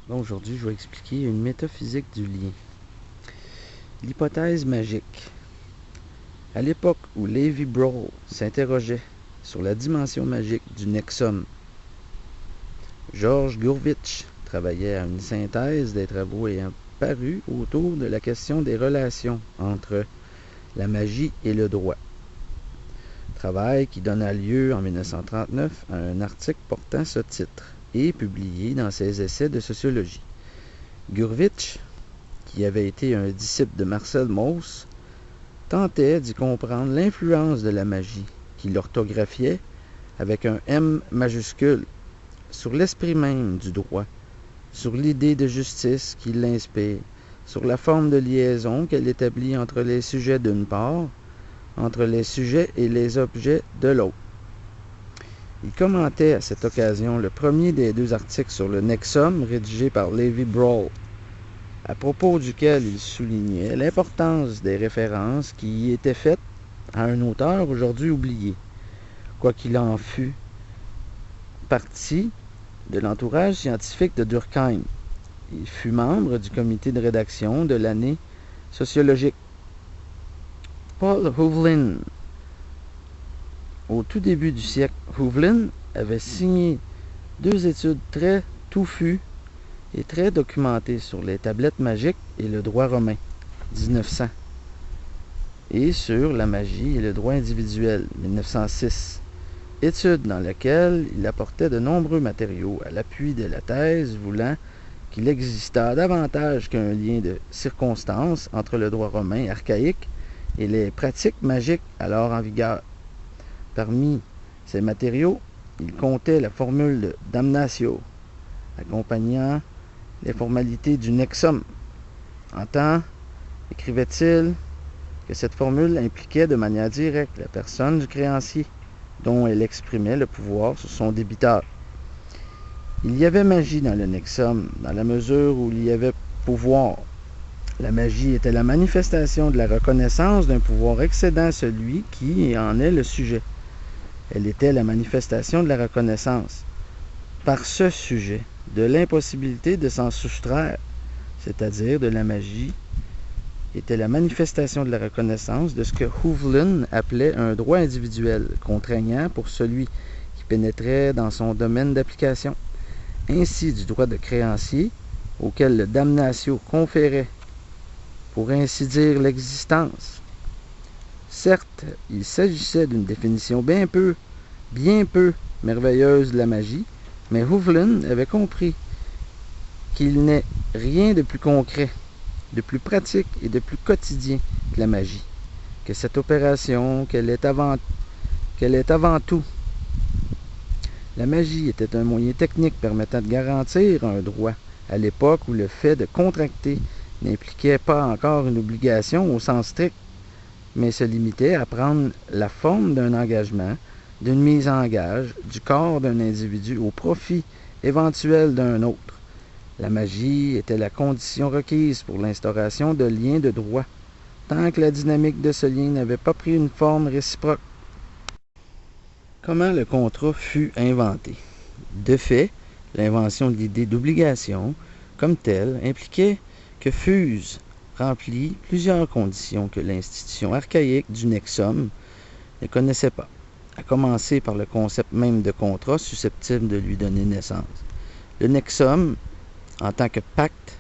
Bon, aujourd'hui, je vais expliquer une métaphysique du lien. L'hypothèse magique. À l'époque où Levi Broll s'interrogeait sur la dimension magique du nexum, George Gurvitch travaillait à une synthèse des travaux ayant paru autour de la question des relations entre la magie et le droit. Travail qui donna lieu en 1939 à un article portant ce titre et publié dans ses essais de sociologie. Gurvitch, qui avait été un disciple de Marcel Mauss, tentait d'y comprendre l'influence de la magie, qu'il orthographiait avec un M majuscule, sur l'esprit même du droit, sur l'idée de justice qui l'inspire, sur la forme de liaison qu'elle établit entre les sujets d'une part, entre les sujets et les objets de l'autre. Il commentait à cette occasion le premier des deux articles sur le nexum rédigé par Levi Broll, à propos duquel il soulignait l'importance des références qui y étaient faites à un auteur aujourd'hui oublié, quoiqu'il en fût partie de l'entourage scientifique de Durkheim. Il fut membre du comité de rédaction de l'année sociologique. Paul Hovlin. Au tout début du siècle, Hovlin avait signé deux études très touffues et très documentées sur les tablettes magiques et le droit romain, 1900, et sur la magie et le droit individuel, 1906, étude dans laquelle il apportait de nombreux matériaux à l'appui de la thèse voulant qu'il existât davantage qu'un lien de circonstance entre le droit romain archaïque et les pratiques magiques alors en vigueur. Parmi ces matériaux, il comptait la formule de damnatio, accompagnant les formalités du nexum. En temps, écrivait-il, que cette formule impliquait de manière directe la personne du créancier, dont elle exprimait le pouvoir sur son débiteur. Il y avait magie dans le nexum, dans la mesure où il y avait pouvoir. La magie était la manifestation de la reconnaissance d'un pouvoir excédant celui qui en est le sujet. Elle était la manifestation de la reconnaissance, par ce sujet, de l'impossibilité de s'en soustraire, c'est-à-dire de la magie, était la manifestation de la reconnaissance de ce que Hovlin appelait un droit individuel, contraignant pour celui qui pénétrait dans son domaine d'application, ainsi du droit de créancier, auquel le damnatio conférait, pour ainsi dire, l'existence. Certes, il s'agissait d'une définition bien peu merveilleuse de la magie, mais Hovlin avait compris qu'il n'est rien de plus concret, de plus pratique et de plus quotidien que la magie, que cette opération, qu'elle est avant tout. La magie était un moyen technique permettant de garantir un droit à l'époque où le fait de contracter n'impliquait pas encore une obligation au sens strict, mais se limitait à prendre la forme d'un engagement, d'une mise en gage du corps d'un individu au profit éventuel d'un autre. La magie était la condition requise pour l'instauration de liens de droit, tant que la dynamique de ce lien n'avait pas pris une forme réciproque. Comment le contrat fut inventé? De fait, l'invention de l'idée d'obligation, comme telle, impliquait que fussent remplies plusieurs conditions que l'institution archaïque du nexum ne connaissait pas, à commencer par le concept même de contrat susceptible de lui donner naissance. Le nexum, en tant que pacte,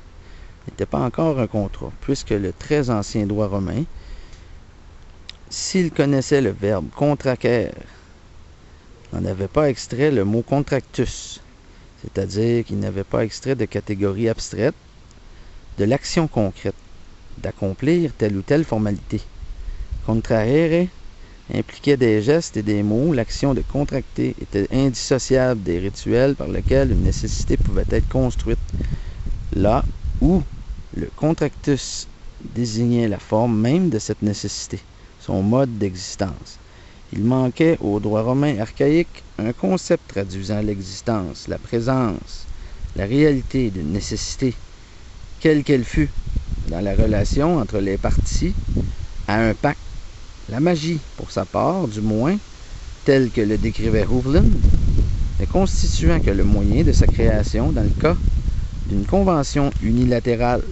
n'était pas encore un contrat, puisque le très ancien droit romain, s'il connaissait le verbe contracere, n'en avait pas extrait le mot contractus, c'est-à-dire qu'il n'avait pas extrait de catégorie abstraite de l'action concrète, d'accomplir telle ou telle formalité. Contrahere impliquait des gestes et des mots, l'action de contracter était indissociable des rituels par lesquels une nécessité pouvait être construite, là où le contractus désignait la forme même de cette nécessité, son mode d'existence. Il manquait au droit romain archaïque un concept traduisant l'existence, la présence, la réalité d'une nécessité, quelle qu'elle fût, dans la relation entre les parties à un pacte. La magie, pour sa part, du moins, telle que le décrivait Hovlin, ne constituant que le moyen de sa création dans le cas d'une convention unilatérale.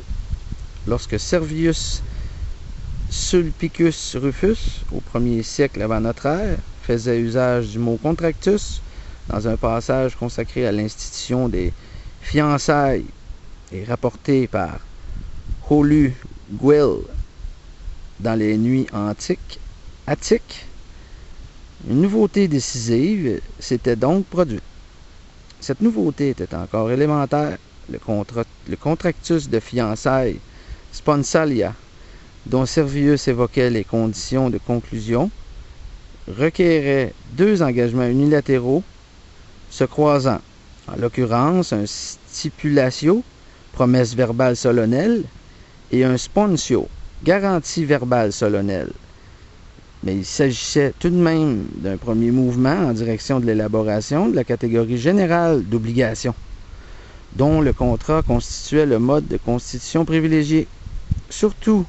Lorsque Servius Sulpicius Rufus, au 1er siècle avant notre ère, faisait usage du mot contractus dans un passage consacré à l'institution des fiançailles et rapporté par Holu Gwil dans les nuits attiques, une nouveauté décisive s'était donc produite. Cette nouveauté était encore élémentaire. Le contractus de fiançailles sponsalia, dont Servius évoquait les conditions de conclusion, requérait 2 engagements unilatéraux se croisant, en l'occurrence un stipulatio, promesse verbale solennelle, et un sponsio, garantie verbale solennelle. Mais il s'agissait tout de même d'un premier mouvement en direction de l'élaboration de la catégorie générale d'obligation, dont le contrat constituait le mode de constitution privilégié, surtout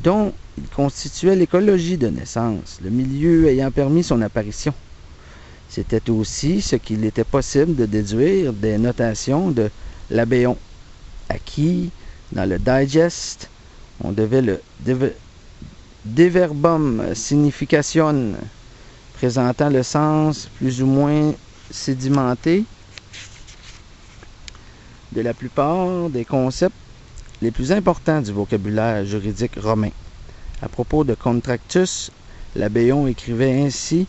dont il constituait l'écologie de naissance, le milieu ayant permis son apparition. C'était aussi ce qu'il était possible de déduire des notations de Labéon, à qui, dans le Digest, on devait le De verbum signification, présentant le sens plus ou moins sédimenté de la plupart des concepts les plus importants du vocabulaire juridique romain. À propos de contractus, Labéon écrivait ainsi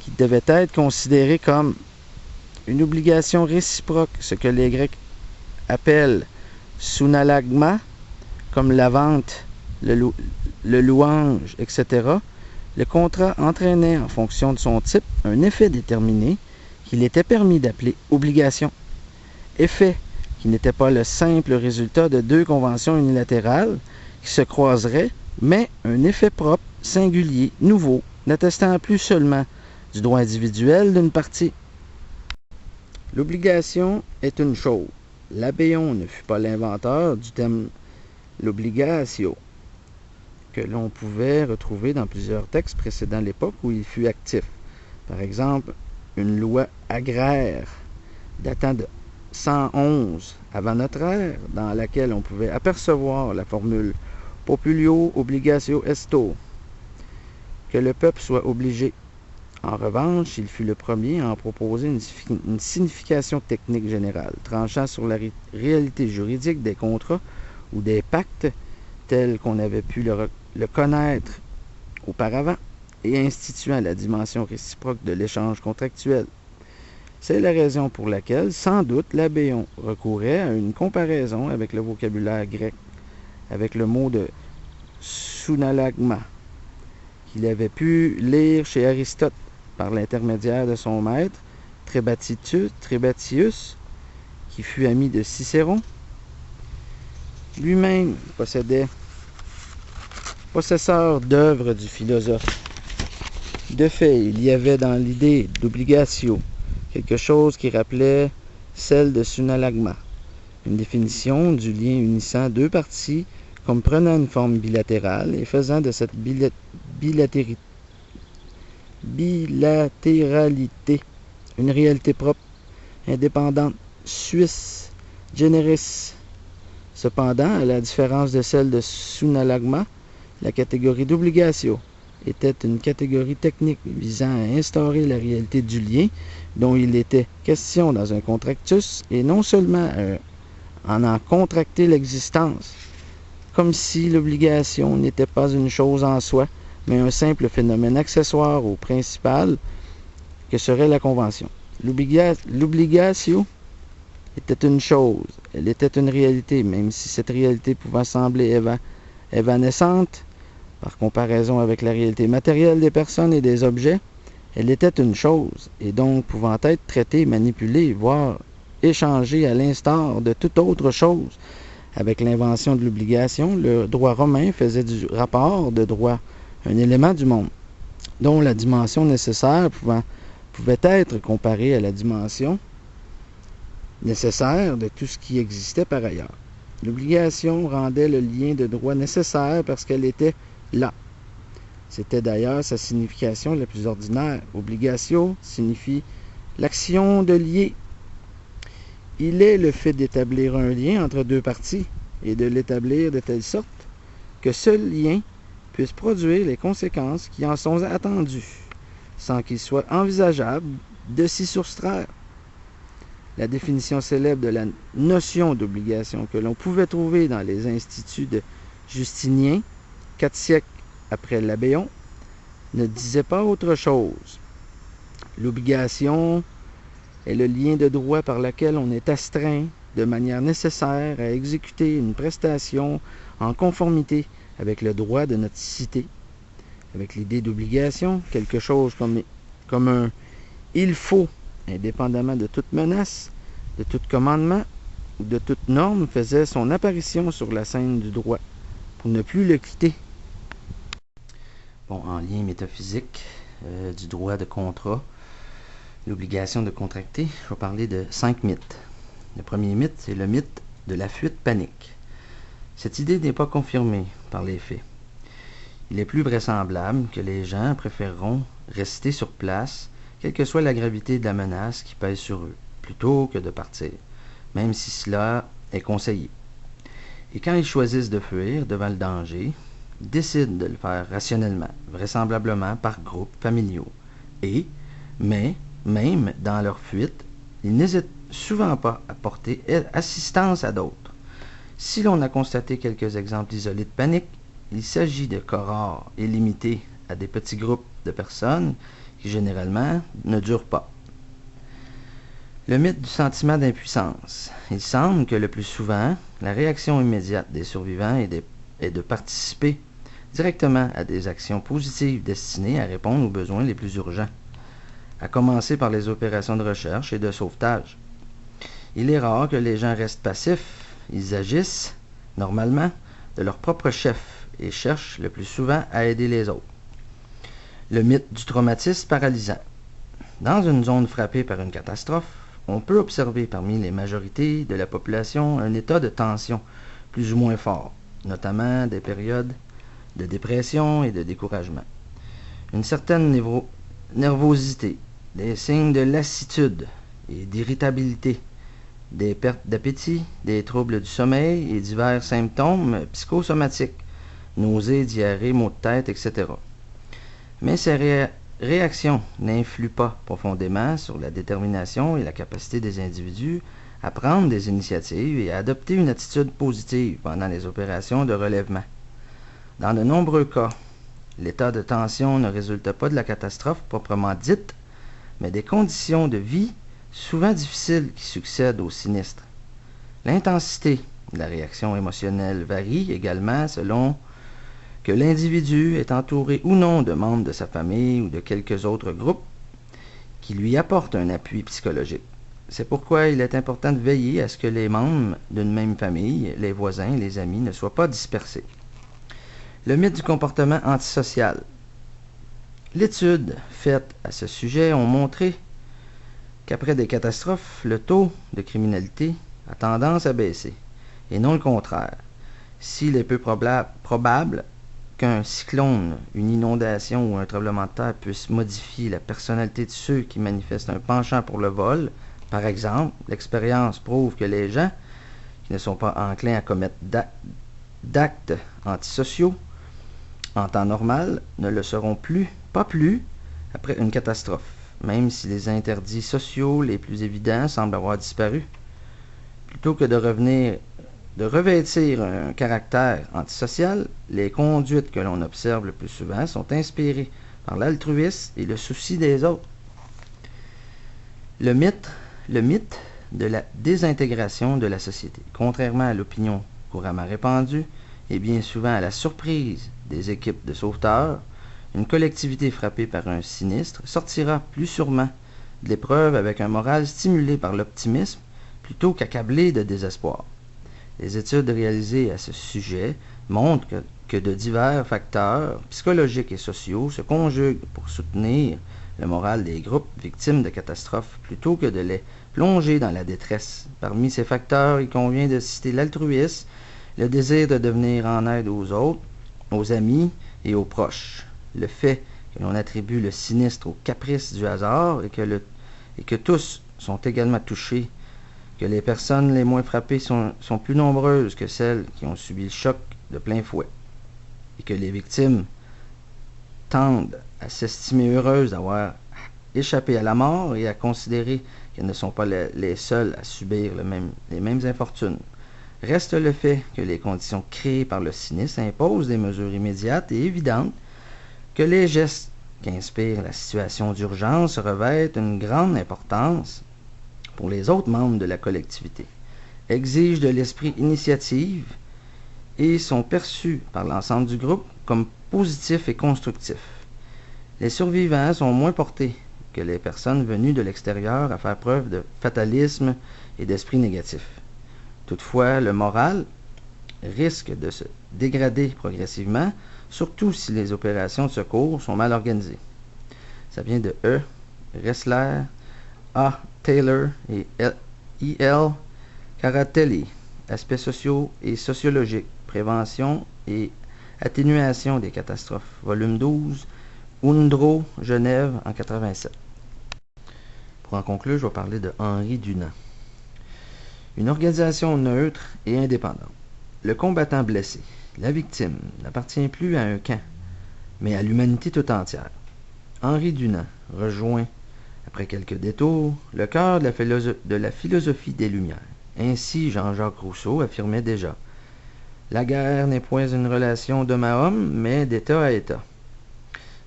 qu'il devait être considéré comme une obligation réciproque, ce que les Grecs appellent sunalagma, comme la vente, le louange, etc. Le contrat entraînait, en fonction de son type, un effet déterminé qu'il était permis d'appeler obligation. Effet qui n'était pas le simple résultat de 2 conventions unilatérales qui se croiseraient, mais un effet propre, singulier, nouveau, n'attestant plus seulement du droit individuel d'une partie. L'obligation est une chose. Labéon ne fut pas l'inventeur du terme l'obligatio, que l'on pouvait retrouver dans plusieurs textes précédant l'époque où il fut actif. Par exemple, une loi agraire datant de 111 avant notre ère, dans laquelle on pouvait apercevoir la formule populio obligatio esto, que le peuple soit obligé. En revanche, il fut le premier à en proposer une signification technique générale, tranchant sur la réalité juridique des contrats ou des pactes tels qu'on avait pu le connaître auparavant, et instituant la dimension réciproque de l'échange contractuel. C'est la raison pour laquelle, sans doute, Labéon recourait à une comparaison avec le vocabulaire grec, avec le mot de sunalagma, qu'il avait pu lire chez Aristote par l'intermédiaire de son maître, Trébatius, qui fut ami de Cicéron. Lui-même possesseur d'œuvres du philosophe. De fait, il y avait dans l'idée d'obligatio quelque chose qui rappelait celle de sunalagma, une définition du lien unissant 2 parties comme prenant une forme bilatérale et faisant de cette bilatéralité une réalité propre, indépendante, suisse, generis. Cependant, à la différence de celle de sunalagma, la catégorie d'obligatio était une catégorie technique visant à instaurer la réalité du lien dont il était question dans un contractus et non seulement en contracter l'existence, comme si l'obligation n'était pas une chose en soi, mais un simple phénomène accessoire au principal que serait la convention. L'obligatio était une chose, elle était une réalité, même si cette réalité pouvait sembler évanescente par comparaison avec la réalité matérielle des personnes et des objets, elle était une chose, et donc pouvant être traitée, manipulée, voire échangée à l'instar de toute autre chose. Avec l'invention de l'obligation, le droit romain faisait du rapport de droit un élément du monde, dont la dimension nécessaire pouvait être comparée à la dimension nécessaire de tout ce qui existait par ailleurs. L'obligation rendait le lien de droit nécessaire parce qu'elle était là. C'était d'ailleurs sa signification la plus ordinaire. Obligatio signifie l'action de lier, Il est le fait d'établir un lien entre deux parties et de l'établir de telle sorte que ce lien puisse produire les conséquences qui en sont attendues, sans qu'il soit envisageable de s'y soustraire. La définition célèbre de la notion d'obligation que l'on pouvait trouver dans les instituts de Justinien, 4 siècles après Labéon, ne disait pas autre chose. L'obligation est le lien de droit par lequel on est astreint de manière nécessaire à exécuter une prestation en conformité avec le droit de notre cité. Avec l'idée d'obligation, quelque chose comme un « il faut », indépendamment de toute menace, de tout commandement ou de toute norme, faisait son apparition sur la scène du droit, pour ne plus le quitter. Bon, en lien métaphysique du droit de contrat, l'obligation de contracter, je vais parler de 5 mythes. Le premier mythe, c'est le mythe de la fuite panique. Cette idée n'est pas confirmée par les faits. Il est plus vraisemblable que les gens préféreront rester sur place, quelle que soit la gravité de la menace qui pèse sur eux, plutôt que de partir, même si cela est conseillé. Et quand ils choisissent de fuir devant le danger, ils décident de le faire rationnellement, vraisemblablement par groupes familiaux. Mais même dans leur fuite, ils n'hésitent souvent pas à porter assistance à d'autres. Si l'on a constaté quelques exemples isolés de panique, il s'agit de cas rares et limités à des petits groupes de personnes qui généralement ne durent pas. Le mythe du sentiment d'impuissance. Il semble que le plus souvent, la réaction immédiate des survivants est de participer directement à des actions positives destinées à répondre aux besoins les plus urgents, à commencer par les opérations de recherche et de sauvetage. Il est rare que les gens restent passifs, ils agissent, normalement, de leur propre chef et cherchent le plus souvent à aider les autres. Le mythe du traumatisme paralysant. Dans une zone frappée par une catastrophe, on peut observer parmi les majorités de la population un état de tension plus ou moins fort, notamment des périodes de dépression et de découragement. Une certaine nervosité, des signes de lassitude et d'irritabilité, des pertes d'appétit, des troubles du sommeil et divers symptômes psychosomatiques, nausées, diarrhée, maux de tête, etc. Mais ces réactions n'influent pas profondément sur la détermination et la capacité des individus à prendre des initiatives et à adopter une attitude positive pendant les opérations de relèvement. Dans de nombreux cas, l'état de tension ne résulte pas de la catastrophe proprement dite, mais des conditions de vie souvent difficiles qui succèdent au sinistre. L'intensité de la réaction émotionnelle varie également selon que l'individu est entouré ou non de membres de sa famille ou de quelques autres groupes qui lui apportent un appui psychologique. C'est pourquoi il est important de veiller à ce que les membres d'une même famille, les voisins, les amis, ne soient pas dispersés. Le mythe du comportement antisocial. L'étude faite à ce sujet ont montré qu'après des catastrophes, le taux de criminalité a tendance à baisser, et non le contraire. S'il est peu probable qu'un cyclone, une inondation ou un tremblement de terre puisse modifier la personnalité de ceux qui manifestent un penchant pour le vol, par exemple, l'expérience prouve que les gens qui ne sont pas enclins à commettre d'actes antisociaux en temps normal ne le seront pas plus après une catastrophe, même si les interdits sociaux les plus évidents semblent avoir disparu. Plutôt que de revêtir un caractère antisocial, les conduites que l'on observe le plus souvent sont inspirées par l'altruisme et le souci des autres. Le mythe de la désintégration de la société. Contrairement à l'opinion couramment répandue, et bien souvent à la surprise des équipes de sauveteurs, une collectivité frappée par un sinistre sortira plus sûrement de l'épreuve avec un moral stimulé par l'optimisme plutôt qu'accablé de désespoir. Les études réalisées à ce sujet montrent que de divers facteurs psychologiques et sociaux se conjuguent pour soutenir le moral des groupes victimes de catastrophes plutôt que de les plonger dans la détresse. Parmi ces facteurs, il convient de citer l'altruisme, le désir de devenir en aide aux autres, aux amis et aux proches. Le fait que l'on attribue le sinistre au caprice du hasard et que tous sont également touchés que les personnes les moins frappées sont plus nombreuses que celles qui ont subi le choc de plein fouet, et que les victimes tendent à s'estimer heureuses d'avoir échappé à la mort et à considérer qu'elles ne sont pas les seules à subir les mêmes infortunes. Reste le fait que les conditions créées par le sinistre imposent des mesures immédiates et évidentes, que les gestes qu'inspire la situation d'urgence revêtent une grande importance pour les autres membres de la collectivité, exigent de l'esprit initiative et sont perçus par l'ensemble du groupe comme positifs et constructifs. Les survivants sont moins portés que les personnes venues de l'extérieur à faire preuve de fatalisme et d'esprit négatif. Toutefois, le moral risque de se dégrader progressivement, surtout si les opérations de secours sont mal organisées. Ça vient de E. Ressler, A. Taylor et I.L. Caratelli. Aspects sociaux et sociologiques, prévention et atténuation des catastrophes. Volume 12, Undro, Genève, en 87. Pour en conclure, je vais parler de Henri Dunant. Une organisation neutre et indépendante. Le combattant blessé, la victime, n'appartient plus à un camp, mais à l'humanité tout entière. Henri Dunant rejoint, après quelques détours, le cœur de la philosophie des Lumières. Ainsi, Jean-Jacques Rousseau affirmait déjà « La guerre n'est point une relation d'homme à homme, mais d'État à État,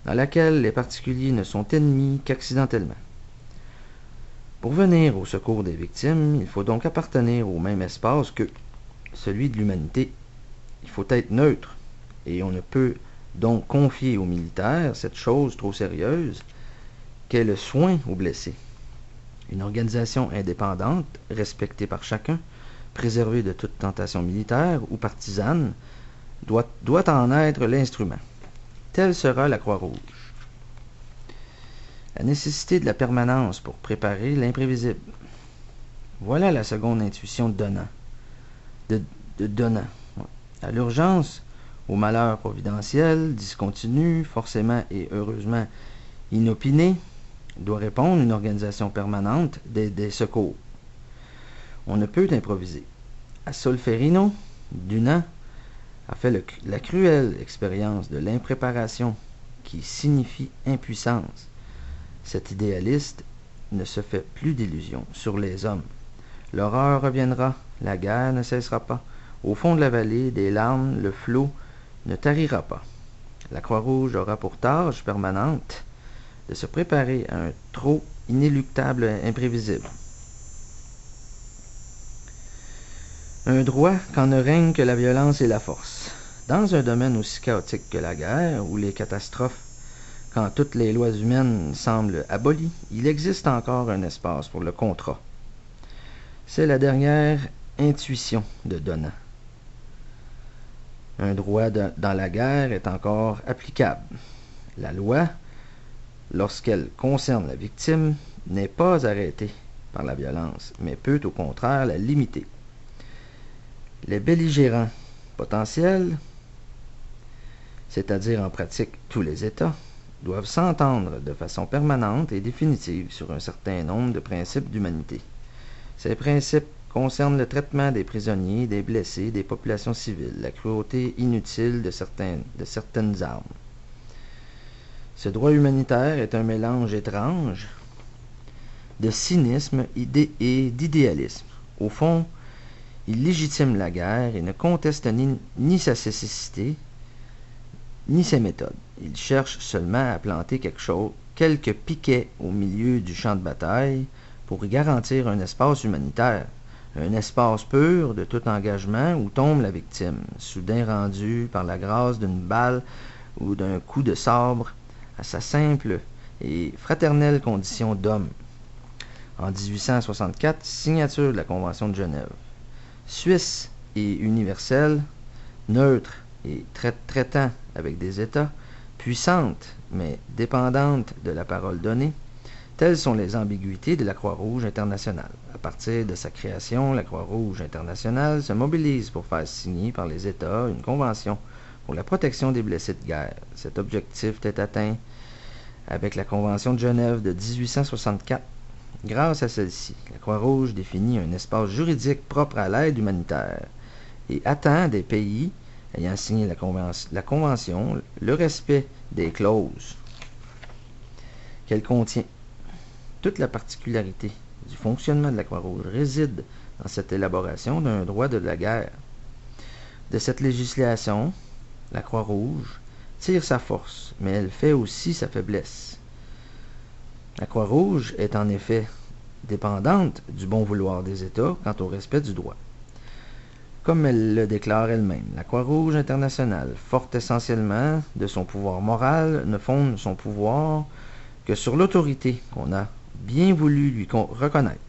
dans laquelle les particuliers ne sont ennemis qu'accidentellement. » Pour venir au secours des victimes, il faut donc appartenir au même espace que celui de l'humanité. Il faut être neutre, et on ne peut donc confier aux militaires cette chose trop sérieuse qu'est le soin aux blessés. Une organisation indépendante, respectée par chacun, préservée de toute tentation militaire ou partisane, doit en être l'instrument. Telle sera la Croix-Rouge. La nécessité de la permanence pour préparer l'imprévisible. Voilà la seconde intuition de Donat. À l'urgence, au malheur providentiel, discontinu, forcément et heureusement inopiné, doit répondre une organisation permanente des secours. On ne peut improviser. À Solferino, Dunant a fait la cruelle expérience de l'impréparation qui signifie impuissance. Cet idéaliste ne se fait plus d'illusions sur les hommes. L'horreur reviendra, la guerre ne cessera pas. Au fond de la vallée, des larmes, le flot ne tarira pas. La Croix-Rouge aura pour tâche permanente de se préparer à un trop inéluctable imprévisible. Un droit quand ne règne que la violence et la force. Dans un domaine aussi chaotique que la guerre, où les catastrophes, quand toutes les lois humaines semblent abolies, il existe encore un espace pour le contrat. C'est la dernière intuition de Donat. Un droit dans la guerre est encore applicable. La loi, lorsqu'elle concerne la victime, n'est pas arrêtée par la violence, mais peut au contraire la limiter. Les belligérants potentiels, c'est-à-dire en pratique tous les États, doivent s'entendre de façon permanente et définitive sur un certain nombre de principes d'humanité. Ces principes concernent le traitement des prisonniers, des blessés, des populations civiles, la cruauté inutile de certaines armes. Ce droit humanitaire est un mélange étrange de cynisme et d'idéalisme. Au fond, il légitime la guerre et ne conteste ni sa nécessité, ni ses méthodes. Il cherche seulement à planter quelques piquets au milieu du champ de bataille pour y garantir un espace humanitaire, un espace pur de tout engagement où tombe la victime, soudain rendue par la grâce d'une balle ou d'un coup de sabre à sa simple et fraternelle condition d'homme. En 1864, signature de la Convention de Genève. Suisse et universelle, neutre et traitant avec des États, puissantes mais dépendantes de la parole donnée, telles sont les ambiguïtés de la Croix-Rouge internationale. À partir de sa création, la Croix-Rouge internationale se mobilise pour faire signer par les États une convention pour la protection des blessés de guerre. Cet objectif est atteint avec la Convention de Genève de 1864. Grâce à celle-ci, la Croix-Rouge définit un espace juridique propre à l'aide humanitaire et attend des pays ayant signé la Convention le respect des clauses qu'elle contient. Toute la particularité du fonctionnement de la Croix-Rouge réside dans cette élaboration d'un droit de la guerre. De cette législation, la Croix-Rouge tire sa force, mais elle fait aussi sa faiblesse. La Croix-Rouge est en effet dépendante du bon vouloir des États quant au respect du droit. Comme elle le déclare elle-même, la Croix-Rouge internationale, forte essentiellement de son pouvoir moral, ne fonde son pouvoir que sur l'autorité qu'on a bien voulu lui reconnaître.